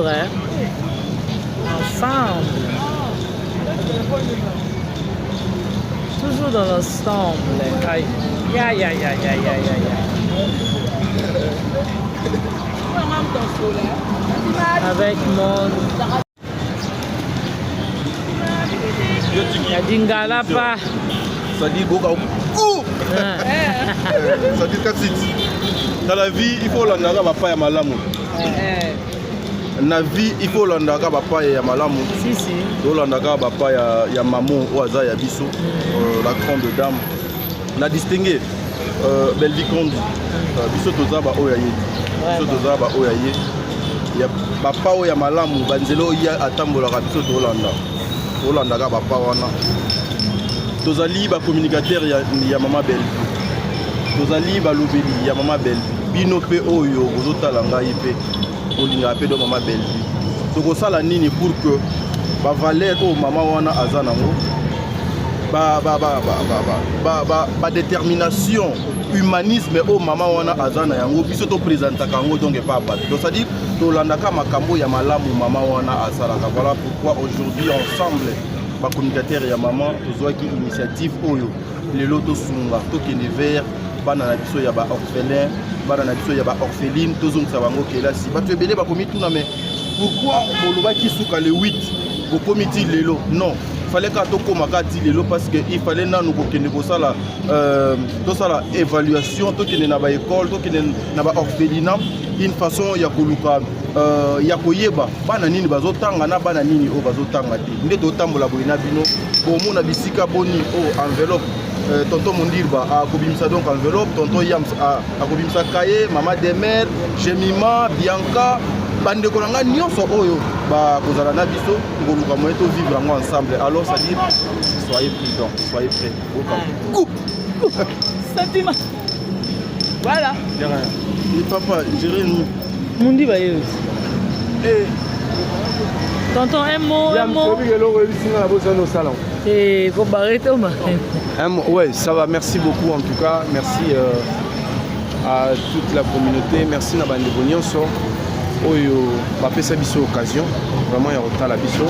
hein. Ensemble. Toujours dans l'ensemble. Aïe. Aïe, aïe, aïe, aïe, aïe, aïe. Avec mon... Il y a Dingala pas. Ça dit Goga. Ça dit Katsit. Dans la vie, il faut l'andaga papa et malamu. Dans la vie, il faut l'andaga papa et malamu. Si, si. L'andaga papa et maman ou Aza et Bisso, la grande dame. On a distingué Belle Vicomte. Bisso Tozaba Oyaye. Bisso Tozaba Oyaye. Il y a papa ou malamu. Banzelo y a Atambola Bisso Tolanda. Olandaga papa wana. Tozali ba communicateur ya mama Belle. Tozali ba lobeli ya mama Belle. Bino pe oyo ozotala ngai pe olinga pe do mama Belle. Tokosala nini pour que ba valeur o mama wana azanango ba détermination humanisme o mama wana azana yango biso to présentaka yango donc pas ba. Donc ça dit tolandaka makambo ya malamu mama wana asalaka. Voilà pourquoi aujourd'hui ensemble ba communicateur ya maman tozwaki initiative oyo lelo to sunga to kende vers bana na biso ya ba orphelin bana na biso ya ba orpheline tozongisa bango kelasi bato ebele bakomi tuna mais pourquoi bolobaki suka le 8 bokomiti lelo non fallait ka tokoma kati lelo parce que il fallait nanu kokende kosala tosala évaluation tokende na ba école tokende na ba orphelinat une façon ya koluka ya koyeba bana nini bazotanga na bana nini o bazotanga te nde totambola boye na bino komona bisika boni o enveloppe tonton Mondirba a kobimisa donc enveloppe tonton Yams a kobimisa cahier mama Demer Jemima Bianca bande kolanga nyonso oyo ba kozala na biso ngoluka moye to vivre ensemble alors ça dit soyez prudents soyez prêts coupe sentiment voilà et papa Jérémy Mundi ba yeus tonton un mot et faut barrer ouais ça va merci beaucoup en tout cas merci à toute la communauté merci na bande bonyonso oyo bapesa biso occasion vraiment ya kotala biso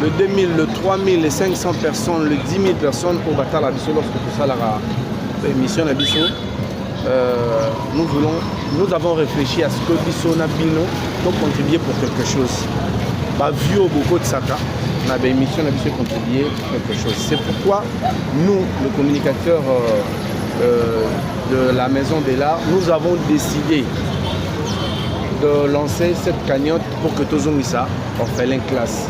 le 2000 le 3000 les 500 personnes le 10 000 personnes au batala biso lorsque tout ça la émission na biso nous avons réfléchi à ce que biso na bino pour contribuer pour quelque chose ba vu au beaucoup de saka na ba émission na biso contribuer quelque chose c'est pourquoi nous le communicateur de la maison de l'art nous avons décidé de lancer cette cagnotte pour que Tozongisa orphelin classe.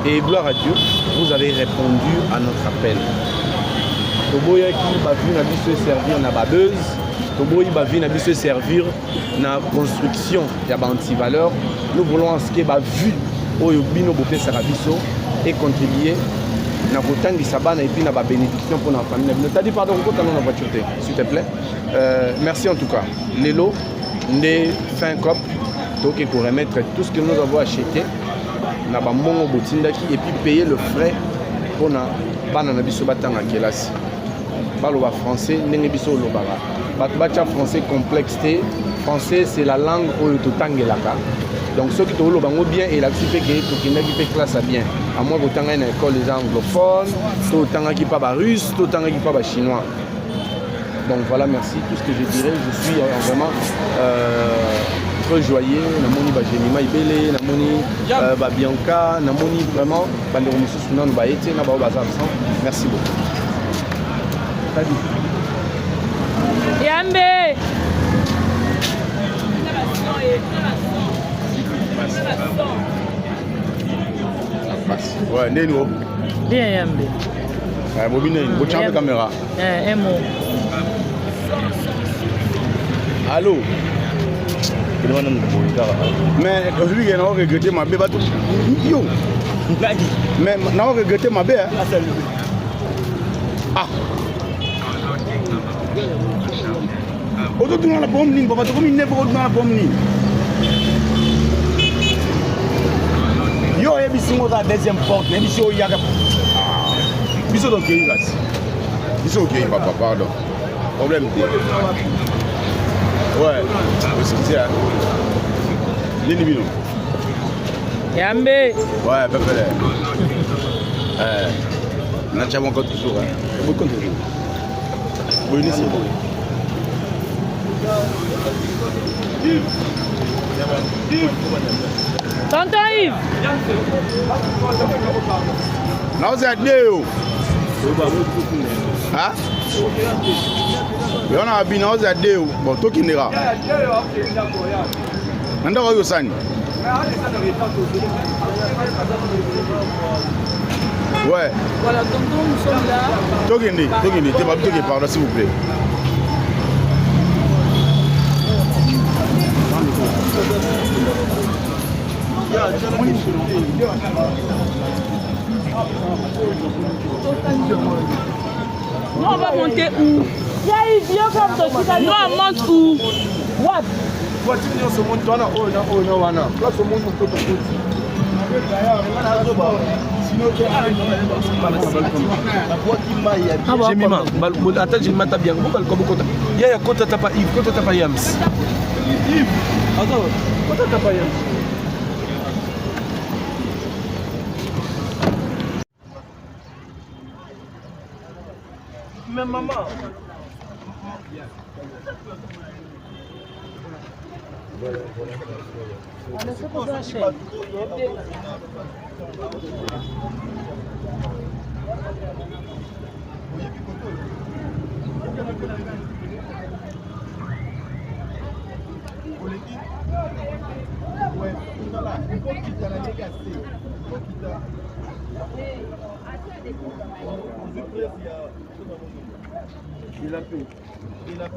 Et gloire à Dieu, vous avez répondu à notre appel. Toboya qui va venir se servir na babeuse, Toboya va venir se servir na construction ya anti-valeur. Nous voulons ce qui va vu au bino bopé sarabiso et contribuer na kotangi sabana et puis na ba bénédiction pour la famille. T'as dit pardon quand on a voiture s'il te plaît. Merci en tout cas. Lelo Ndé fin cop donc il faut remettre tout ce que nous avons acheté na bambongo botindaki et puis payer le frais pour na bana na biso batanga kelasi baloba français ndenge biso lobaka bato français complexité français c'est la langue oyo totangelaka donc ceux qui to lobango bien et la fait que to kindaki pe classe à bien à moins botanga na école des anglophones to tanga ki pa ba russe to tanga ki pa ba chinois. Donc voilà, merci. Tout ce que je dirais, je suis vraiment très joyeux. Namoni ba Jemima Ibele, namoni ba Bianca, namoni vraiment bandero mususu non ba ete na ba bazar sans. Merci beaucoup. Yambe. Ouais, Neno. Bien Yambe. Bobine, bochambe caméra. Un mot. Allô. Mais aujourd'hui, il y a regretté ma bébé. Yo. Mais n'a pas regretté ma bébé. Ah. Aujourd'hui, on a la pomme ligne. Papa, tu as mis une époque dans la pomme ligne. Yo, il y a une deuxième porte. Il y a une biso donc il va biso ok papa pardon problème ouais c'est ça nini bino Yambe. Ouais, Pépé. On a déjà mon compte toujours. Mon compte toujours. Oui, ici. Tonton Yves. Non, c'est deux. Hein? On a bien, c'est deux. Bon, tout qui n'est pas. On a eu ça. Ouais. Voilà, donc nous sommes là. Togindi, t'es pas qui parle, s'il vous plaît. Nous on va monter où? Nous on monte où? What? J'ai mis ma. Attends, j'ai mis ma bien. Il y a côté tapa Yves, côté tapa Yams. Attends, côté tapa Yams. Mais maman. Il a fait. Il a fait.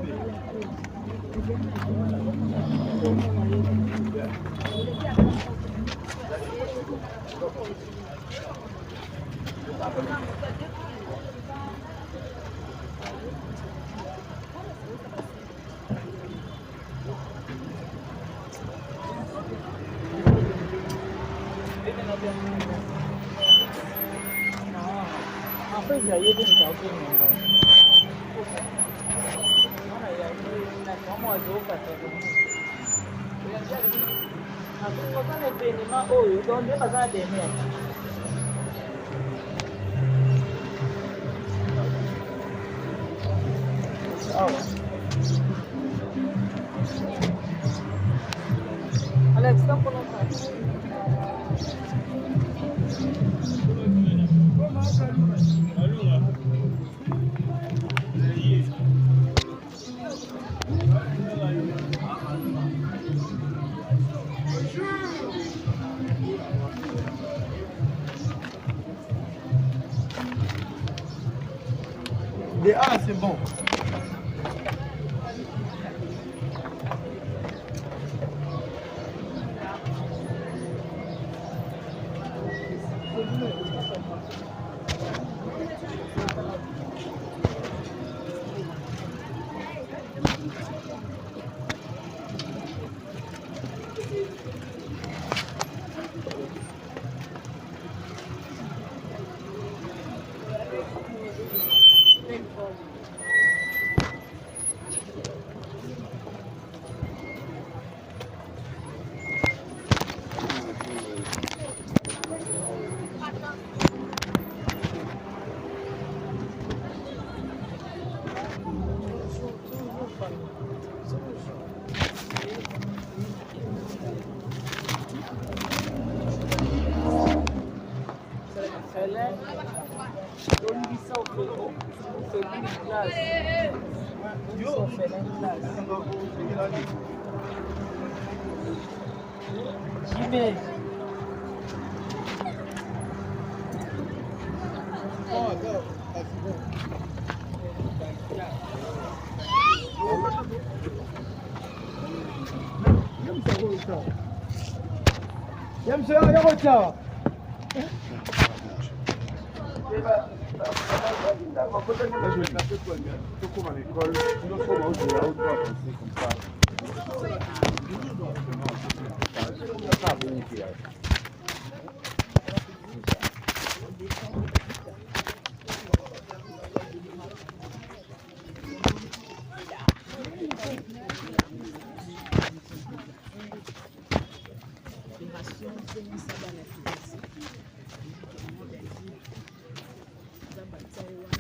Après, il y a eu des gens qui Alex, stop on Ah, c'est bon. Jimé.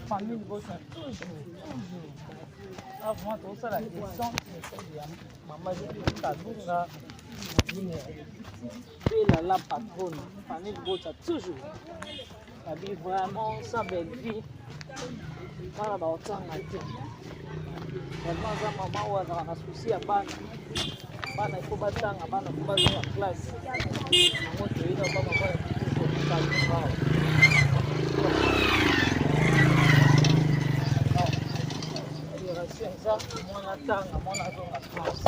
famille bossa toujours. Avant tout ça la descente de maman de Kalunga. Et la patronne, famille bossa toujours. La vie vraiment sa belle vie. Para ba otanga te. Vraiment za maman wa na souci ya bana. Bana il faut batanga bana faut ba en classe. Moi je vais dans maman va ça mon atanga mon azonga classe.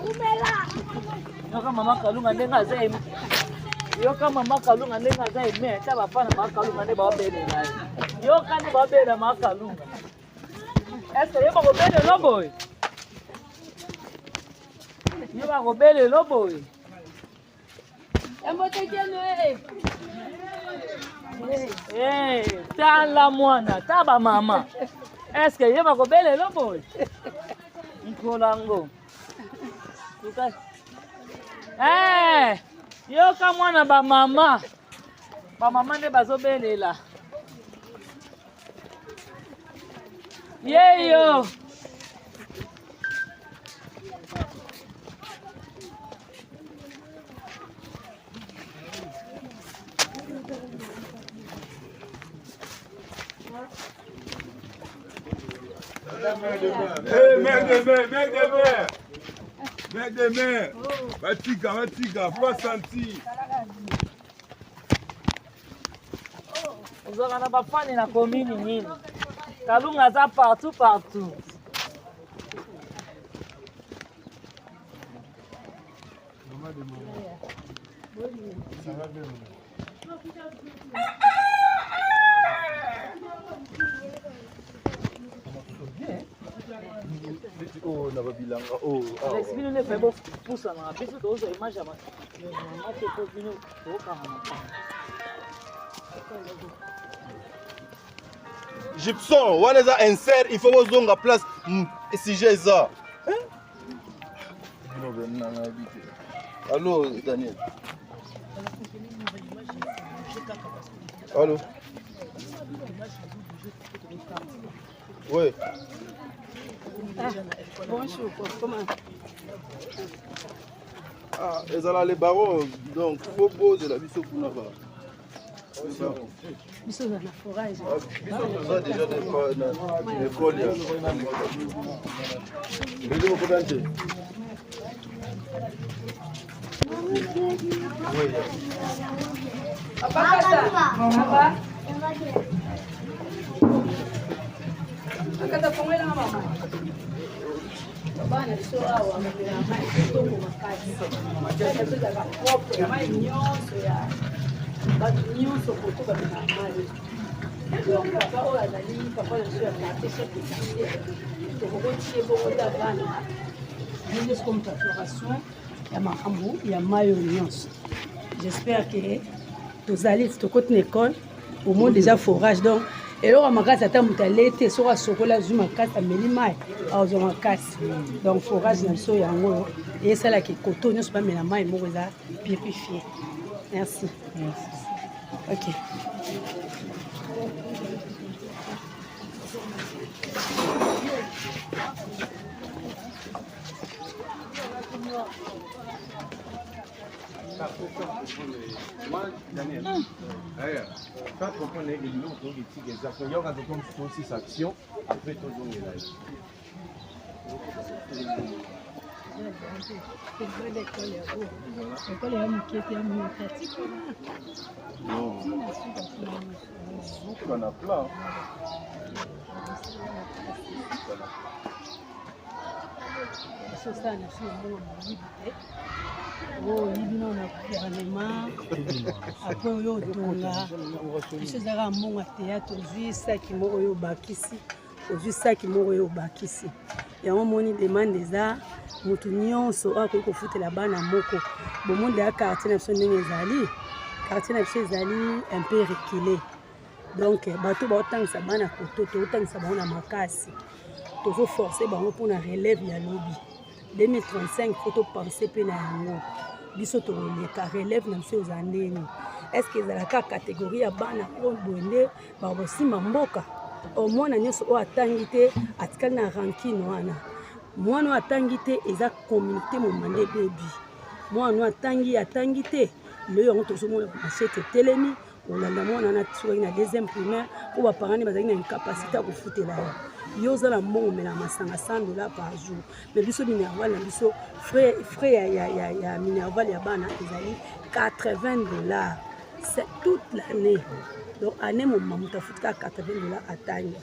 Umela. Yoka mama Kalunga ndenga za yoka mama Kalunga ndenga za ime ta bafana mama Kalunga ne ba bele ngai. Yoka ne ba bele mama Kalunga. Est-ce que yeba go bele lo boy? Yeba go bele lo boy. Ta la mwana, ta ba mama. Est-ce que yeba go bele lo boy? Nkolango. Yoka mwana ba mama. Ba mama ne bazobelela. Yeyo. Mec de mer, Vatiga, faut sentir. Ozoka na bafani na komini nini? Kalunga za partout. Ça va bien. Oh, na babilanga. Oh, Alex bino ne fait beau poussa na biso to zo image ama. Mate ko bino to ka hama. Gibson, wana za insert, il faut bozonga place sujet ça. Allô Daniel. Allô. Oui. Bonjour, comment? Ah, ils ont les barons, donc faut poser la biseau pour là-bas. Biso na forage. Biseau ça déjà dans l'école. Vous vous connaissez? Oui. Papa ça. Papa. Akata pongela mama. Bana biso awa mapela mai kitoko makasi. Biso za propre mai nyonso ya bato nyonso kotoka na mai. Donc papa oyo azali papa na biso ya quartier chef de quartier. Tokokotie bongo ta bana. Nini comme ta floration ya makambo ya mai oyo nyonso. J'espère que tozali tokoti na école au moins déjà forage donc eloko makasi ata moto alete soki asokola azwi makasi ameli mai azwa makasi donc forage na biso yango esalaka ekoto nyonso bamela mai moko eza purifié. Merci. Ok. Daniel, quand on prend les noms, on dit que les actions, il y aura comme 6 actions, après tout le monde. Non. On a plein. oyibino na gouvernement apres oyo otonga biso ezalaka mbongo ya théâtre ozwi saki moko oyo obakisi yango moni demande eza motu nyonso oyo akoki kofutela bana moko bomonde ya quartier na biso ndenge ezali quartier na biso ezali un peu reculé donc bato baotangisa bana koto tozotangisa bango na makasi tozoforce bango mpona relève ya lobi 2035 faut topense mpe na yango biso toleka relève na biso eza ndeni est-ce que ezalaka catégorie ya bana oyo boye bakosimba mboka omwana nyonso oyo atangi te atikali na rankine wana mwana oyo atangi te eza communauté momande ebebi mwana oyo atangi te lelo yango tozomona bamashete etelemi olanda mwana na soki na deuxième primaire po baparani bazalaki na incapacité ya kofutela yo oza na mbongo omela masanga $100 par jour mais biso minerval na biso frais ya minerval ya bana ezali $80 c'est toute l'année donc année moma moto afutika $80 atangi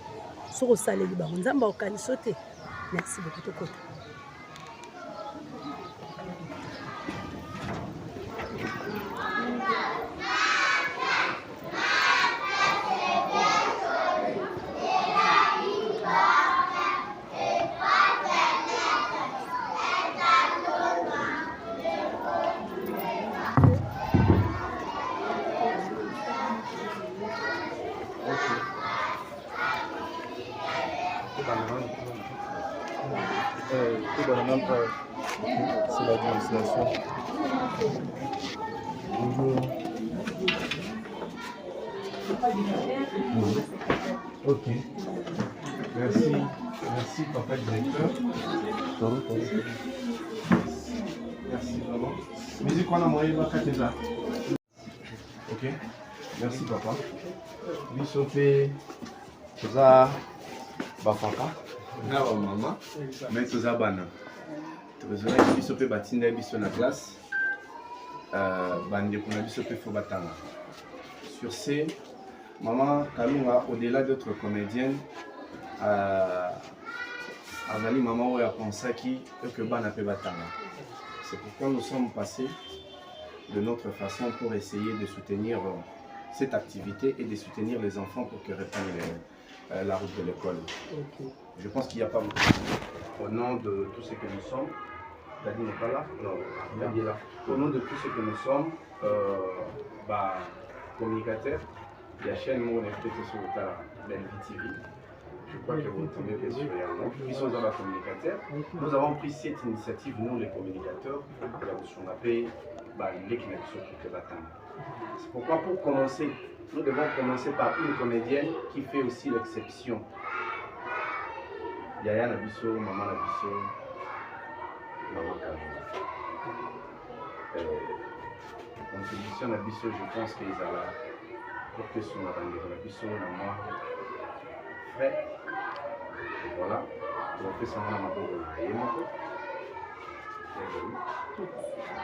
soki osaleli bango nzambe akokaniso te merci beaucoup tokota C'est l'administration. Bonjour. Ok. Merci. Merci, papa directeur. Merci vraiment. Musique, on a moyen de faire ça. Ok. Merci, papa. Bishopé. Ça. Bafaka. Non, maman. Mais tout ça, banane. Tozona biso pe batinda biso na classe bande pour na biso pe fo batanga. Sur ce, maman Kalunga au-delà d'être comédienne avali maman oya pensaki que bana pe batanga. C'est pourquoi nous sommes passés de notre façon pour essayer de soutenir cette activité et de soutenir les enfants pour qu'ils reprennent la route de l'école. Okay. Je pense qu'il n'y a pas beaucoup. Au nom de tout ce que nous sommes, Dadi n'est pas là? Non, Dadi est là. Au nom de tout ce que nous sommes, communicateurs, il y a chaîne où on est peut-être sur le TV. Je crois que vous tombez bien sûr. Ils sont dans la communicateur. Nous avons pris cette initiative, nous les communicateurs, on appelle c'est pourquoi pour commencer, nous devons commencer par une comédienne qui fait aussi l'exception. Yaya Nabiso, Maman Nabiso, Maman Kano. Contribution Nabiso, je pense qu'ils sont là pour que son Nabiso, Maman, frais. Voilà, on fait son nom à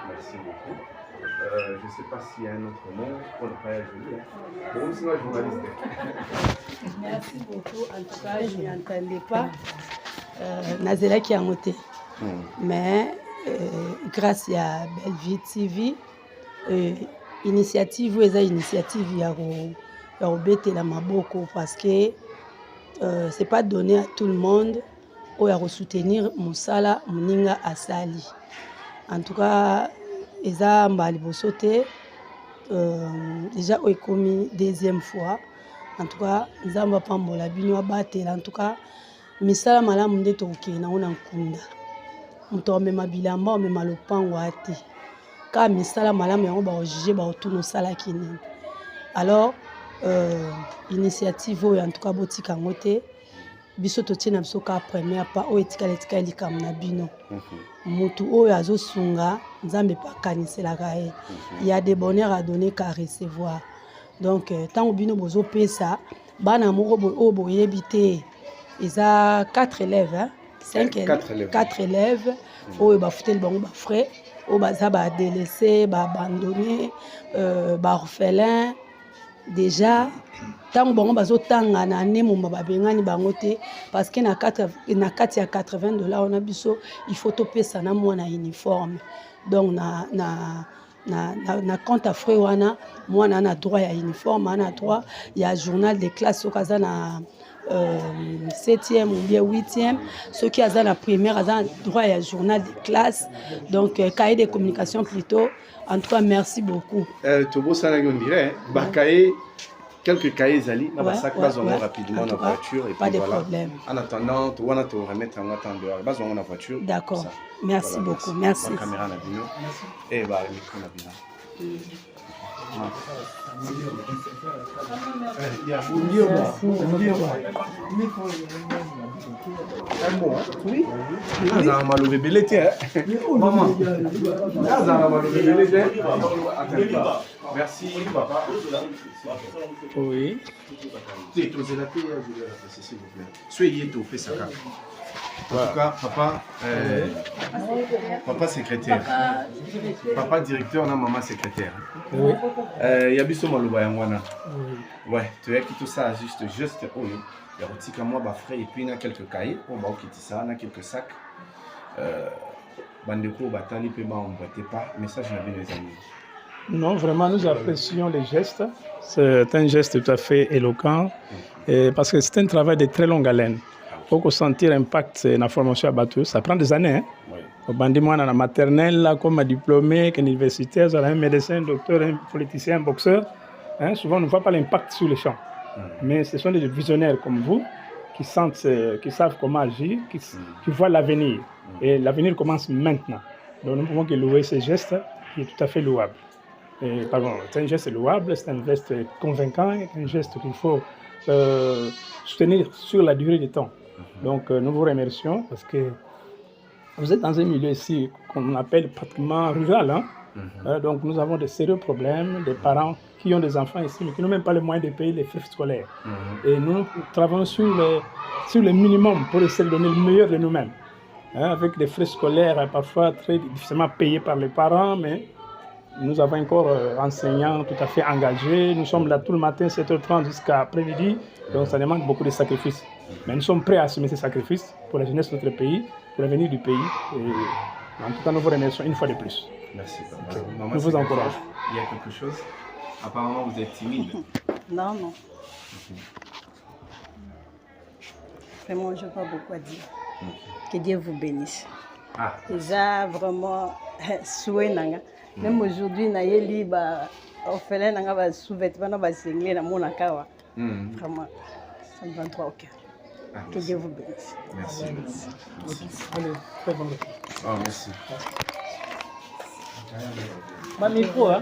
merci beaucoup. Je ne sais pas s'il y a un autre mot pour ne pas être joli. Pour c'est moi journaliste. Merci beaucoup. En tout cas, je n'y entendais pas. Nazela qui a monté. Mais grâce à Belle-Vie TV, initiative, il y a la Maboko parce que ce n'est pas donné à tout le monde ou à soutenir Moussala Mouninga Asali. En tout cas, Eza Mbali Bosote, déjà au commis deuxième fois. En tout cas, Zamba Pambola Bino Batel. En tout cas, Misala Malam de Toke na ona nkunda. Muto mema bilamba mema lopango ate. Ka Misala Malam yango ba juger ba otuno sala kini. Alors, initiative en tout cas botika ngote. Biso totina biso ka première pas o etika likam na bino. Mutu oyo azosunga nzambe pa kanisela kae. Il y a des bonheurs à donner qu'à recevoir. Donc tant bino bozo pesa bana moko bo boyebite eza 4 élèves hein 4 élèves oyo ba futel bango ba frais o baza ba délaissé ba abandonné ba orphelin déjà tant bango bazotanga na nemo babengani bango te parce que na kati ya $80 on a biso il faut topesa na mwana uniforme donc na compte à frais wana mwana na droit ya uniforme ana droit ya journal de classe okaza na 7e ou bien 8e ceux qui ont la première ont droit à journal de classe donc cahier de communication plutôt. En tout cas merci beaucoup. Tobo sana on dirait cahier quelques cahiers zali na sac rapidement dans la voiture et pas puis de voilà. problème. En attendant tu vas te remettre en attendant base dans la voiture. D'accord. Merci voilà, beaucoup. Merci. La caméra na bino et ba micro na bino. Oui. Merci, papa. Oui. S'il vous plaît. Soyez tout, fais ça. En tout cas, papa, papa secrétaire. Papa directeur, on a maman secrétaire. Oui. Il y a biso maloba yangwana. Ouais, tu vois que tout ça juste oh, il y a aussi comme moi bah frais et puis il y a quelques cahiers, on va quitter ça, on a quelques sacs. Bandeko batali pe ba on votait pas, message n'a bien les amis. Non, vraiment, nous apprécions les gestes. C'est un geste tout à fait éloquent parce que c'est un travail de très longue haleine. Il faut sentir l'impact de la formation à bateau. Ça prend des années. Au bandit, moi, dans la maternelle, comme diplômé, universitaire, un médecin, un docteur, un politicien, un boxeur. Souvent, on ne voit pas l'impact sur les champs. Mais ce sont des visionnaires comme vous qui sentent, qui savent comment agir, qui voient l'avenir. Et l'avenir commence maintenant. Donc, nous pouvons que louer ce geste qui est tout à fait louable. C'est un geste louable, c'est un geste convaincant, un geste qu'il faut soutenir sur la durée du temps. Donc nous vous remercions parce que vous êtes dans un milieu ici qu'on appelle pratiquement rural. Donc nous avons de sérieux problèmes, des parents qui ont des enfants ici mais qui n'ont même pas les moyens de payer les frais scolaires. Et nous travaillons sur le minimum pour essayer de donner le meilleur de nous-mêmes. Avec des frais scolaires parfois très difficilement payés par les parents, mais nous avons encore enseignants tout à fait engagés. Nous sommes là tout le matin, 7h30 jusqu'à après-midi. Donc ça demande beaucoup de sacrifices. Mais nous sommes prêts à assumer ces sacrifices pour la jeunesse de notre pays, pour l'avenir du pays. Et en tout cas, nous vous remercions une fois de plus. Merci, papa. Maman, nous vous encourageons. Il y a quelque chose? Apparemment, vous êtes timide. Non, non. Vraiment, je n'ai pas beaucoup à dire. Que Dieu vous bénisse. Déjà, vraiment, souhait nanga. Même aujourd'hui, na yeli ba orphelin nanga ba sous-vêtements na ba singlé na mon akawa. Vraiment, ça me va trop au cœur. Que Dieu vous bénisse. Merci. Allez, très bon. Oh, merci. Ma micro, hein.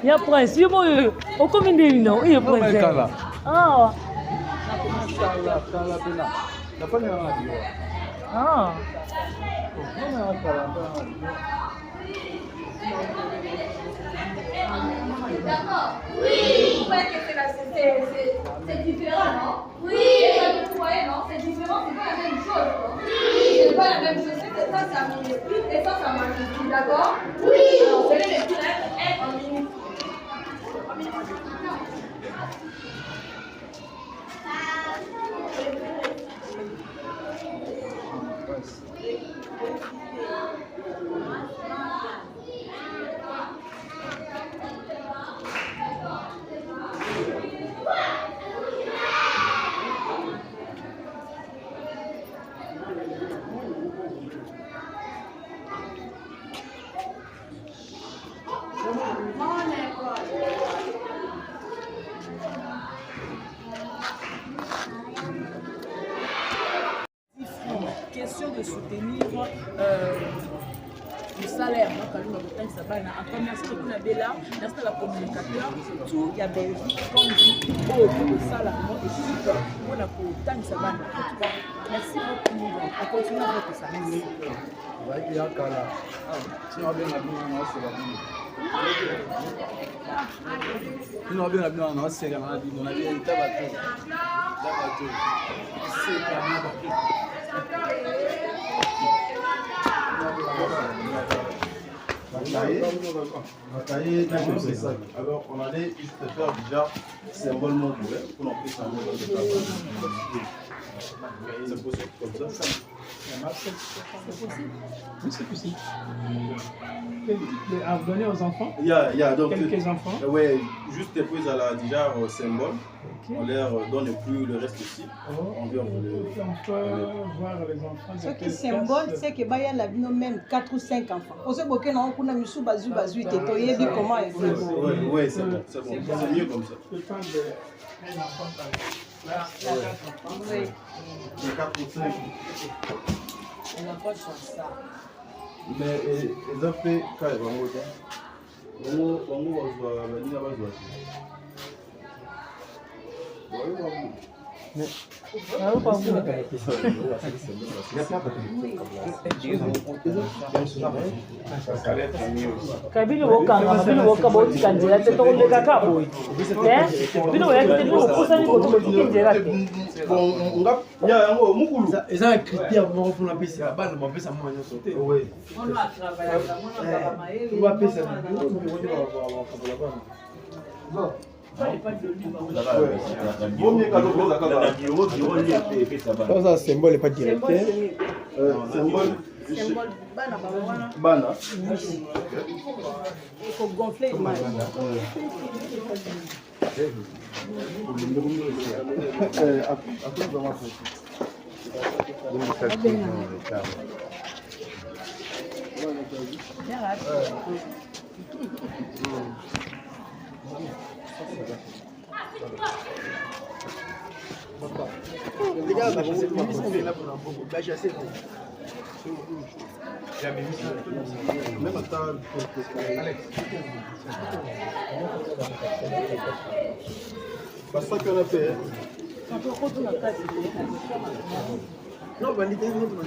Il y a prince, il y a combien de non? Il y a prince. Ah. Ah. D'accord. Oui. Ouais, c'est différent, non? Oui. Vous voyez, non? C'est différent, c'est pas la même chose, non? Oui. C'est pas la même chose. Ça, c'est un minuscule et ça, c'est un majuscule, d'accord? Oui. Alors, vous allez les lettres être en minuscule. Question de soutenir le salaire. En commerce, on a Bella, dans la communicateur, tout il y a Belgique, comme dit, le salaire, on a pour tant de sabana. Merci beaucoup, on continue avec ça. Merci. Alors on allait juste faire déjà symbolement pour qu'on puisse avoir c'est possible comme ça. C'est possible. Oui, c'est possible. À donner aux enfants. Il y a donc quelques enfants. Oui, juste depuis à la déjà symbole. On leur donne plus le reste ici. On peut voir les enfants. Ce qui est symbole, c'est que y a la vie même 4 ou 5 enfants. On sait que non, on a mis sous bazu et toyebi comment elle fait. Oui, c'est bon, c'est mieux comme ça. Je prends un enfant par On n'a pas de chance ça. Mais ils ont fait quand ils vont au kabili wokanga mabili woka botika nzela te tokoleka ka boyi bino oyakite bino okusani koto botiki nzela te eza na critère moko mpona pesa bana bapesa mwa nyonso te ono atravaillaka mona baka mayele bapesa ça symbole pas directeur symbole bana il faut gonfler image c'est ça qu'on a fait. non validé limite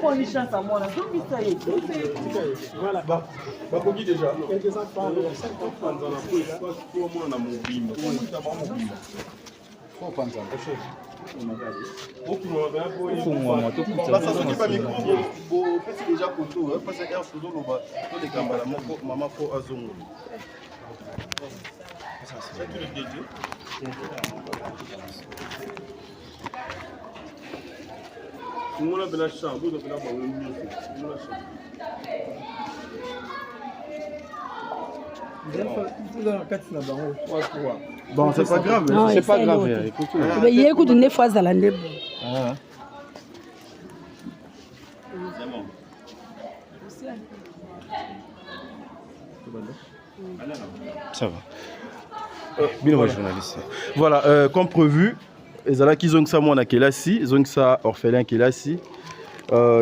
pour une chance à moi, donc ça y est. Voilà, bakoki déjà. Quelques enfants, 50 francs dans la poche, pour moi na mobimba. basasoki bamikro bopesi déjà koto mpasi air tozoloba tolekambala moko mama po azongo ngona pela champ bozo pela bango nyonso ngona champ Bon, c'est pas grave. Non, C'est pas grave. écoute. Il écoute une fois à l'année. Ça va. Bien, journaliste. Voilà, comme prévu, ezalaki zongisa mwana kelasi, zongisa orphelin kelasi.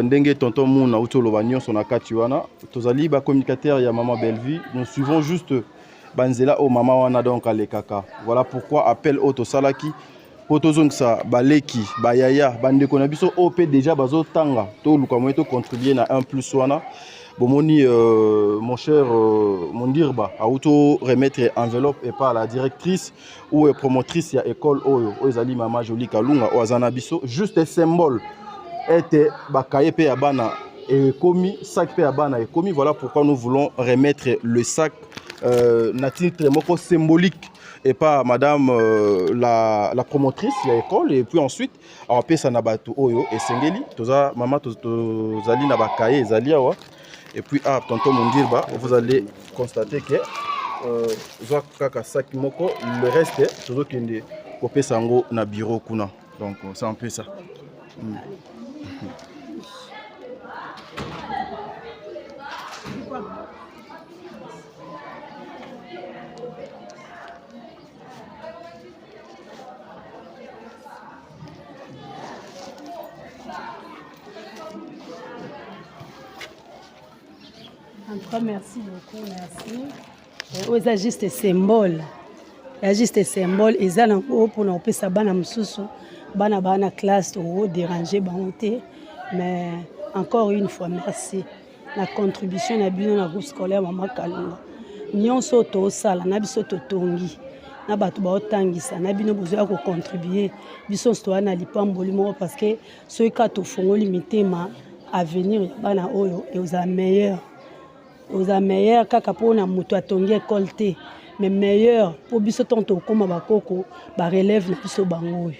Ndenge tonton Mouna utoloba nyonso na kati wana. Tozali ba communicateur ya Maman Belle-Vie. Nous suivons juste banzela o mama wana donc alekaka. Voilà pourquoi appel auto salaki poto zongisa baleki bayaya bandeko na biso OP déjà bazo tanga to luka moto contribuer na 1+ wana. Bomoni mon cher Mondirba a auto remettre enveloppe et pas la directrice ou promotrice ya école oyo ezali mama Jolie Kalunga o azana biso juste un symbole était bakaye pe ya bana et commis sac pe ya bana et commis. Voilà pourquoi nous voulons remettre le sac na titre moko symbolique et pas madame la promotrice de l'école. Et puis ensuite on paie ça na bato oyo et sengeli toza mama tozali na bakaye ezali awa. Et puis tonton Mondirba, vous allez constater que kaka sac moko le reste tozo kende kopé sango na bureau kuna. Donc c'est un peu ça. En tout cas, merci beaucoup, merci. C'est juste un symbole. C'est juste un symbole. Et ça, pour nous, ça bana msusu, bana classe, ou déranger, mais encore une fois, merci. La contribution na bino na groupe scolaire Maman Kalunga. Nyon soto sala, na biso to tongi. Na batu ba otangisa, na bino besoin ko contribuer. Biso sto na lipamboli mo parce que ceux qui to fongo limité ma avenir bana oyo et aux meilleurs. Aux meilleurs kaka pona muto atongi école te, mais meilleur pour biso tonto koma bakoko ba relève na biso bango.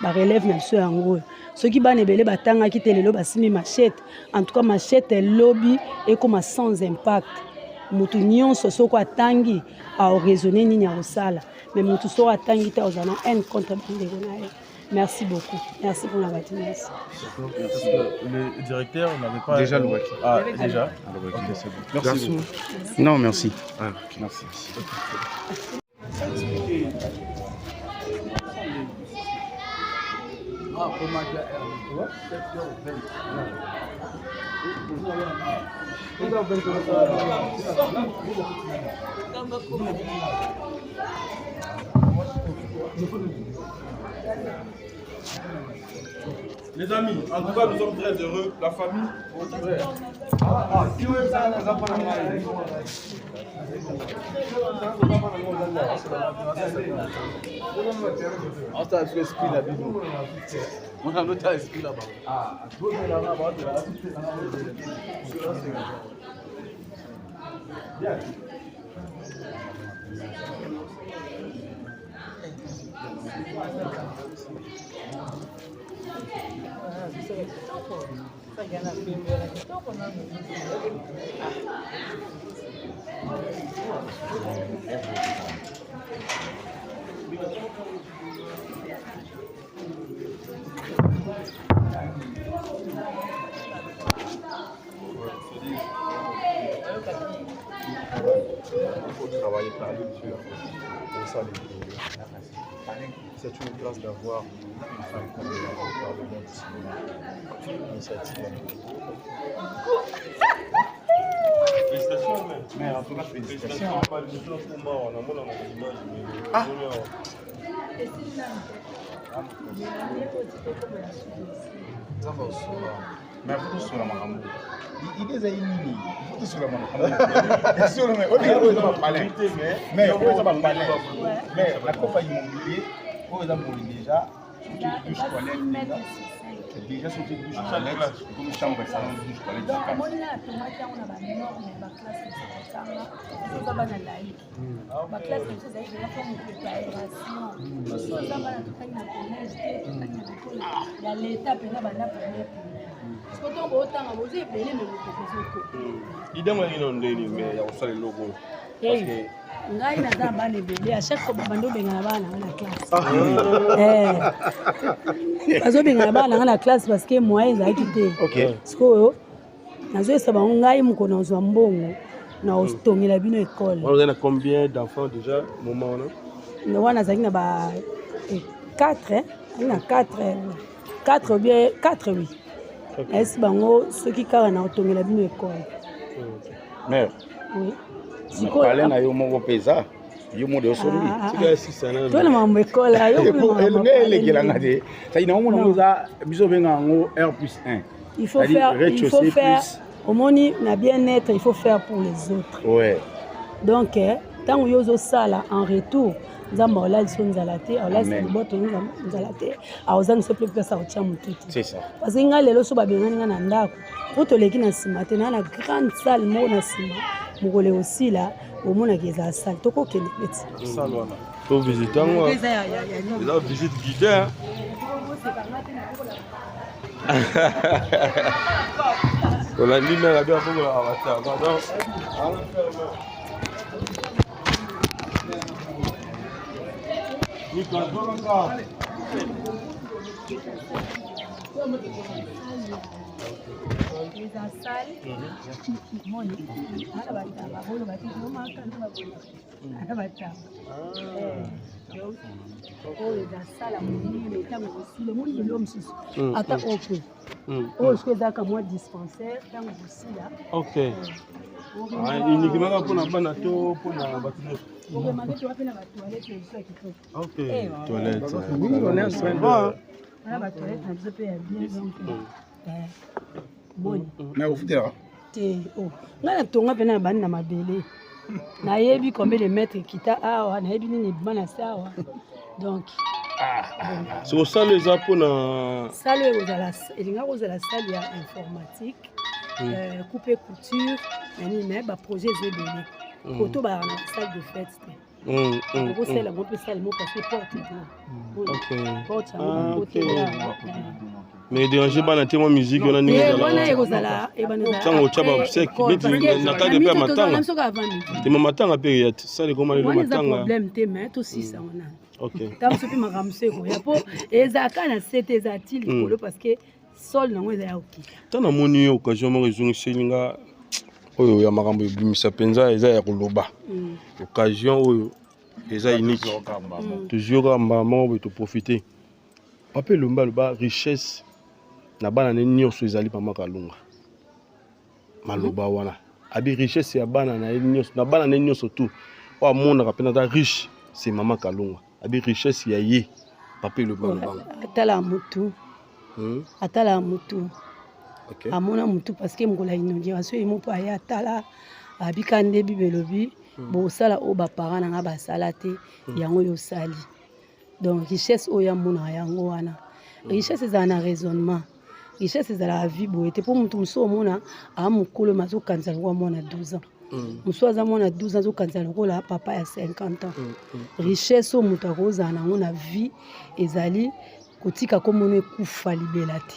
Ba relève na biso yango. Ceux qui bana ebele batanga ki telelo basimi machette. En tout cas machette lobby et comme sans impact. Mutu nyonso soko atangi a raisonner nini ya osala. Mais mutu soko atangi te ozana un contre bande na ye. Merci beaucoup. Merci pour la bâtiment. Parce que le directeur n'avait pas... Déjà le voici. Ah, déjà. Ok, c'est bon. Merci beaucoup. Non, merci. Ah, merci. Les amis, en tout cas, nous sommes très heureux. La famille, il faut travailler par lecture. C'est ça les c'est une grâce d'avoir une femme comme elle au Parlement du cinéma. Initiative. Félicitations, mais en tout cas, félicitations. Ah! Mais vous tous sur la maman. Il est aïni. Vous tous sur la maman. Sur le mais on est pas palais. Mais on est pas palais. Mais la compagnie immobilier, pour exemple déjà, douche toilette déjà sur une douche toilette comme chambre et salon douche toilette. Donc on a tomate on a ba norme ba classe de tanga. Ça va na laïc. Ba classe de ça il y a forme de aération. Ça va na tukanya na collège, il y a l'étape na ba na première. Parce que donc autant vous avez payé mais vous proposez. Idem ngani ndo ndeni mais ya usale logo. Parce que ngai naza bana ebele à chaque fois bando bengana bana na classe bazobengana bana na classe parce que moi ezalaki te sikoyo nazoyesa bango ngai mokolo nazwa mbongo na ostongela bino école. Vous avez combien d'enfants déjà moment on wana nazalaki na ba 4 na 4 ou bien 4 oui esi bango soki kaka na ostongela bino école. Mère. Oui. Parler na yo moko pesa. Yo mo de osombi. Tika sisa na. Toi na mambo école yo ko ele kelanga de. Ça ina mo na za biso benga ngo R+1. Il faut faire au moni na bien-être, il faut faire pour les autres. Ouais. Donc tant que yozo sala en retour nzamba olali so nzalate olali so boto nzalate awozanga so plus pesa otia mututi. C'est ça. Parce que nga lelo so babengani nga na ndako poto leki na sima te na grande salle mo na sima mokole aussi là omona keza salle toko kende petit. Salle wana. To visiter ngo. Là visite guidée. On a mis la bien pour la avatar. Pardon. Ok. Uniquement pour la bonne auto, pour la voiture. Ok. Toilette. Oui, on est en train de... Mais au fond, nga na tonga pe na bani na mabele nayebi combien de mètres kita awa nayebi nini bana sawa donc c'est au sein les apôts na salle ozala elinga kozala salle ya informatique coupe couture nani mais ba projet ezebele koto ba na salle de fête okosala ngo mpe sala mo parce que porte ok mais déranger bana te mo musique on a ni wana ekozala tango chaba sec mais na cadre pe matanga te matanga pe yat ça le comment le matanga problème te mais to sisa wana ok tam so pe makamse ko ya po ezaka na sete ezatili kolo parce que sol nango eza ya ok tana moni occasion mo rezongiselinga oyo ya makambo ebimisa penza eza ya koloba occasion oyo eza unique toujours kamba mo to profiter papa lomba loba richesse na bana ne nyonso ezali pa makalunga maloba wana abi richesse ya bana na nyonso na bana ne nyonso tout o amona kapena ta riche c'est mama kalunga abi richesse ya ye papa lomba atala mutu okay. Amona mutu parce que mgola inauguration imo pa ya tala abika nde bibelobi bo sala o ba parents na ba sala te yango yo sali donc richesse o ya mona yango wana richesse za na raisonnement richesse za la vie bo ete pour mutu muso mona amukolo mazo kanza kwa mona 12 ans muso za mona 12 ans zo kanza lokola papa ya 50 ans richesse o mutu akoza na ngona vie ezali kotika komone kufa libela te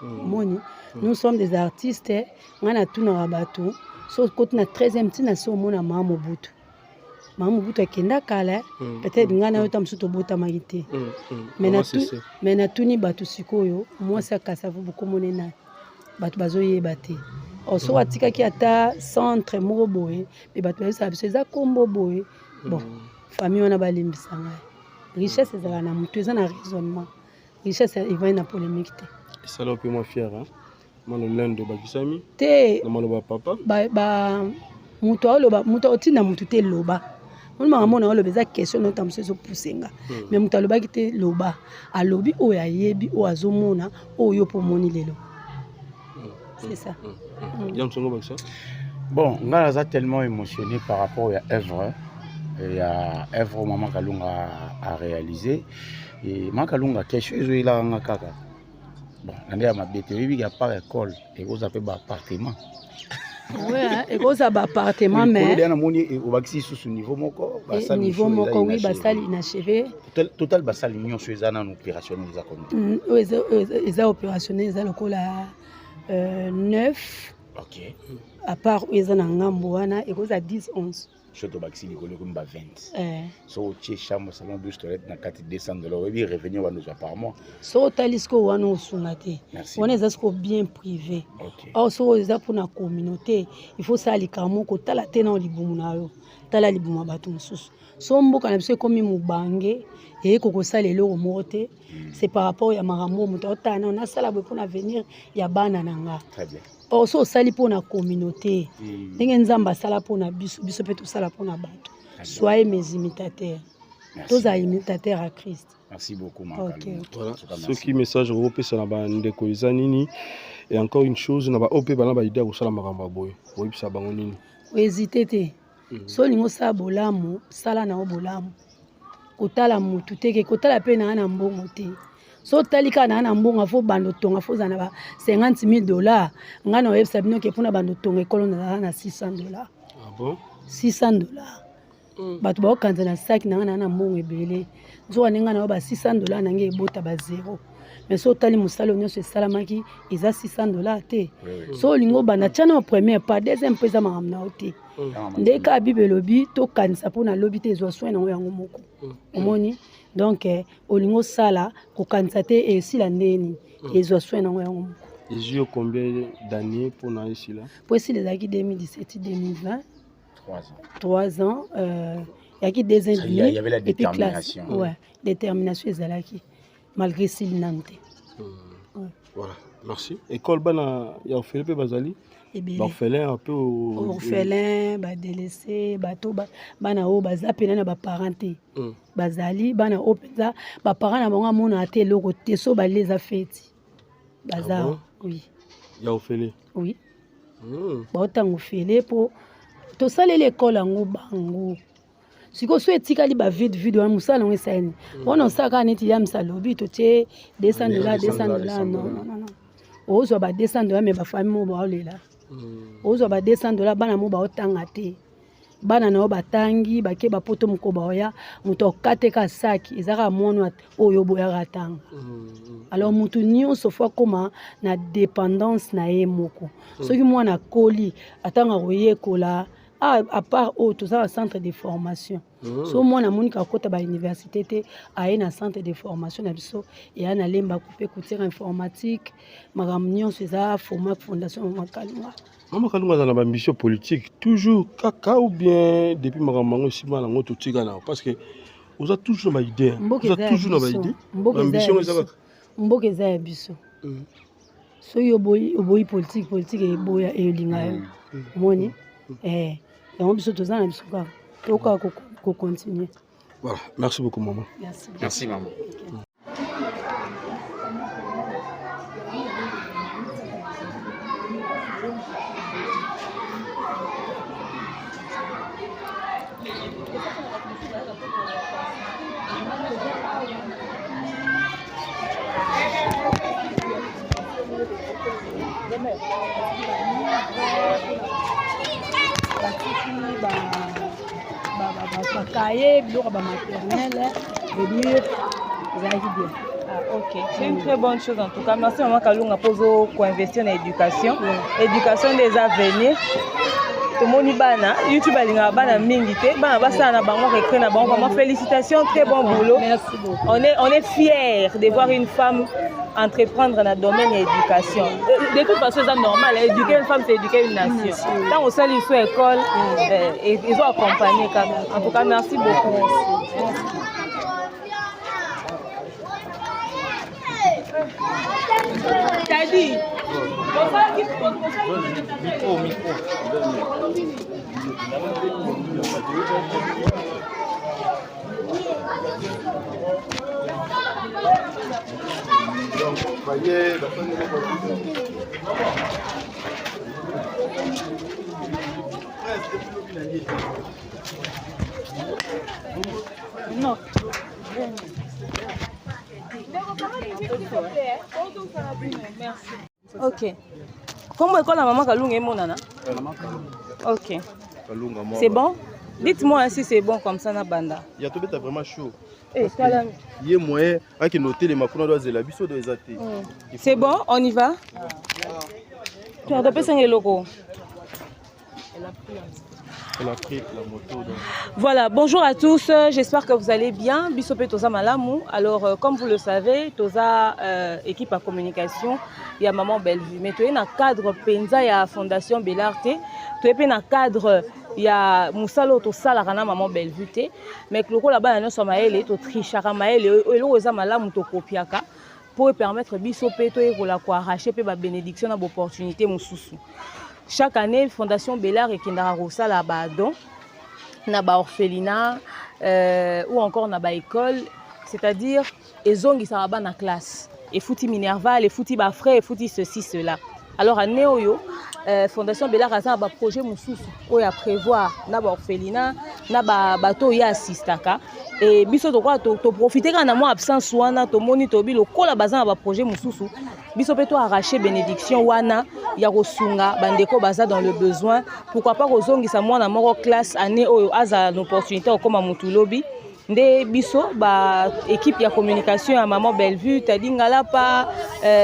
moni nous sommes des artistes ngana tuna wabato so côté na 13e tina so mona mama Mobutu akenda kala peut-être ngana yo tamsuto bota magite mais na tuni bato sikoyo moi ça kasavu beaucoup monena bato bazoyeba te so atika ki ata centre moko boye mais bato ça eza kombo boye bon famille on a balimbisa ngai richesse ezala na mutu eza na raisonnement richesse eva na polémique te ça là peu moi fier hein mano lendo bakisami te na maloba papa ba mutu otina mutu te loba on m'a mona oloba eza question no tamso so poussenga mais mutu aloba ki te loba alobi o ya yebi o azomona o yo pomoni lelo c'est ça Yamsongo bakisa bon ngala za tellement émotionné par rapport à œuvre et à œuvre maman Kalunga a réalisé et maman Kalunga quelque chose il a nga kaka bon ndé ya mabete oui il a pas école et vous appelez ba appartement ouais et vous avez appartement mais on a moni au baxi sous niveau moko basali niveau moko oui basali inachevé total basali union suezana en opérationnel za comme ils opérationnel ils lokola 9 ok à part ils en ngambo wana et vous à 10 11 Choto baxi likolo comme 20 so che chambre salon 12 toilettes na 4 $200 et revenir wa nous apparemment so talisco wana osungate on est asko bien privé or so eza pour na communauté il faut ça likamo ko tala tena libumu na yo tala libumu batu mususu so mboka na biso comme mubange et koko sala lelo mote c'est par rapport ya marambo mutotana on a sala pour venir ya bana nanga très bien or so sali pour na communauté ndenge nzamba sala pour na biso pe to sala pour na bato soyez mes imitateurs tous à imitateurs à Christ. Merci beaucoup okay. Voilà ce qui message repesa na ba ndeko ezanini et encore une chose na ba OP bana ba idée ko sala makambo boye oyibisa bango nini hésiter te so lingo sa bolamu sala na obolamu kotala mutu teke kotala pe na mbongo te so talika na mbongo fo bando tonga fo za na ba $50,000 ngana website bino ke pona bando tonga ekolo na $600 ah bon $600 bato ba kanza na sac na mbongo ebele zo aninga na ba $600 na nge ebota ba zéro mais so tali musalo nyonso esalamaki eza $600 te so lingo bana tchana au premier pas deuxième pesa makamna ote ndeka bibelobi to kanisa pona lobi te zo soin na yango moko omoni donc olingo sala ko kanisa te et si la ndeni ezo soin na yango moko et combien d'années pour na ici là pour ici les aki 2017 2020 3 ans il y a qui 2 ans il y avait la détermination ouais détermination ezalaki malgré s'il nante voilà merci école bana ya Philippe Bazali orphelin un peu orphelin ba délaissé bato bana o bazapena na ba parenté bazali bana o penza ba parents na bango mona te loko te so ba les afeti baza oui ya orphelin oui ba otango fele po to sale l'école ngo bango siko so etikali ba vide wa musala ngo esani ona osaka neti ya msalobi to te $200 non ozo ba $200 mais ba famille mo ba olela ozo ba $200 bana mo ba otanga te bana na batangi bake bapoto mukoba oya muto kateka saki ezaka mono oyo boya ratanga alors mutu nyonso fois koma na dépendance na ye moko soki mwana koli atanga koyekola à part tout ça centre de formation so mwana monika kota ba université te aye na centre de formation na biso et ana lemba couper couture informatique magam nyonso eza fondation Makalunga. Maman Kalunga dans l'ambition politique, toujours caca ou bien depuis Maramango, Sima, la moto Tigana, parce que vous avez toujours ma idée. Vous avez toujours ma idée. L'ambition est ça. Mboke eza ya biso. So yo boyi politique et boya et linga. Moni. Et biso toza na biso ka. Toka ko continuer. Voilà, merci beaucoup maman. Merci. Merci maman. Ok, c'est une très bonne chose en tout cas. Merci Maman Kalunga pour investir dans l'éducation. L'éducation des avenirs. Tout le monde bana, YouTube a bana mingité, bana basa na bango recré na bango. Vraiment félicitations, très bon boulot. Merci beaucoup. On est fiers de voir une femme entreprendre dans le domaine de l'éducation. De toute façon, c'est normal. Éduquer une femme, c'est éduquer une nation. Quand on sort sur l'école, ils ont accompagné. En tout cas, merci beaucoup. T'as dit micro. Non. Ok. Comment est-ce que la maman Kalunga est mon nana? Ok. C'est bon? Dites-moi si c'est bon comme ça na banda. Il y a tout est vraiment chaud. Eh, calme. Il y a moyen à que noter les macros doivent la biso doit exater. C'est bon, on y va? Tu as tapé 5 locaux. Elle a pris la moto. Donc. Voilà, bonjour à tous, j'espère que vous allez bien. Bisopé Toza Malamou. Alors, comme vous le savez, Toza équipe à communication, il y a Maman Bellevue. Mais tu es dans le cadre Penza, il y a Fondation Bellarte. Tu es dans le cadre, il y a Moussalo Tosala Rana Maman Bellevue. Mais le là-bas, il y a Somaël, tu triches, Ramaël, et l'Oza Malamou Tokopiaka pour permettre Bisopé de arracher la bénédiction dans l'opportunité Moussoussou. Chaque année, Fondation Bellard et Kindara Rosa la badon, na ba orphelinat ou encore na ba école, c'est-à-dire les ongi ça va na classe, et fouti Minerva, les fouti ba frère, et fouti ceci cela. Alors à Néoyo, Fondation Bellard a un projet moussous où il y a prévoir na ba orphelinat, na ba bateau ya assistaka. Et biso to quoi to profiter quand na moi absence wana to moni to bi lo kola bazan ba projet mususu biso peut to arracher bénédiction wana ya kosunga bandeko baza dans le besoin, pourquoi pas kozongisa mwana moko classe année oyo aza l'opportunité okoma mutu lobi nde biso ba équipe ya communication ya Maman Bellevue tadingala pa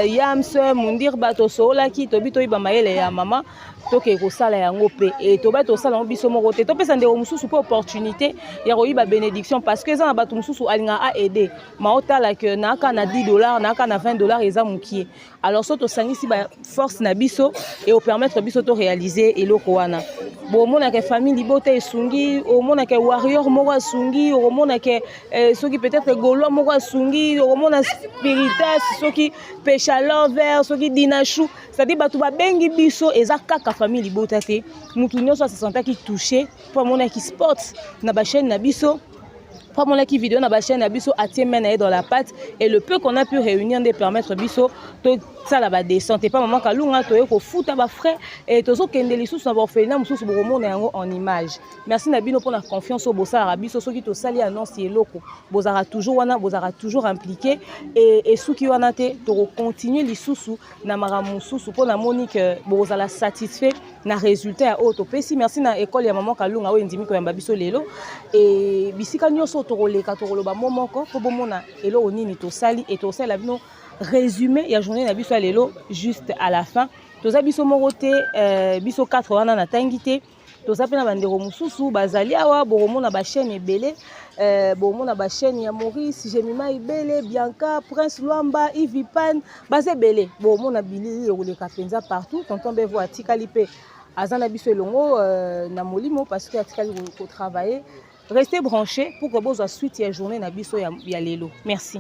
yams mundir bato sola ki to bito iba mayele ya mama toke ko sala yango pe et to ba to sala biso moko te to pesa ndeko mususu po opportunité ya koyiba bénédiction parce que za bato mususu alinga a aider maotala que na ka na $10 na ka na $20 eza mukie. Alors so to sangisi ba force na biso et au permettre biso to réaliser eloko wana bo mona ke famille libote esungi o mona ke warrior moko asungi o mona ke soki peut-être gaulois moko asungi o mona spiritas soki pécha l'envers soki dinachou, c'est-à-dire batu ba bengi biso eza kaka famille libota te mutu nyonso se sentaki touché pour mona ki sport na ba chaîne na biso pour mona ki vidéo na ba chaîne na biso atie mena dans la patte et le peu qu'on a pu réunir de permettre biso to ça la ba descente et pas Maman Kalunga to ko futa ba frère et tozo kendeli sous na orphelinat mususu bo mona yango en image. Merci na bino pour la confiance au bossa biso soki to sali annonce eloko bozara toujours wana bozara toujours impliqué et soki wana te to continuer lisusu na maramu susu pour la monique bozala satisfait na résultat ya oyo topesi. Merci na école ya maman Kalunga oyo ndimi koyamba biso lelo et bisika nyonso tokoleka tokoloba momoko po bomona eloko nini tosali et tosala bino résumé ya journée na biso ya lelo juste à la fin. Toza biso moko te biso 4 wana na tangi te. Toza pe na bandeko mosusu bazali awa bokomona ba chaîne ebele bokomona ba chaîne ya Maurice Jemima Ibele Bianca Prince Luamba Ivipan baze ebele bokomona bilili yokoleka penza partout. Tonton Bevo atikali pe azana biso elongo na molimo parce que atikali ko travailler. Restez branchés pour que vous ayez suite à la journée na biso ya lelo. Merci.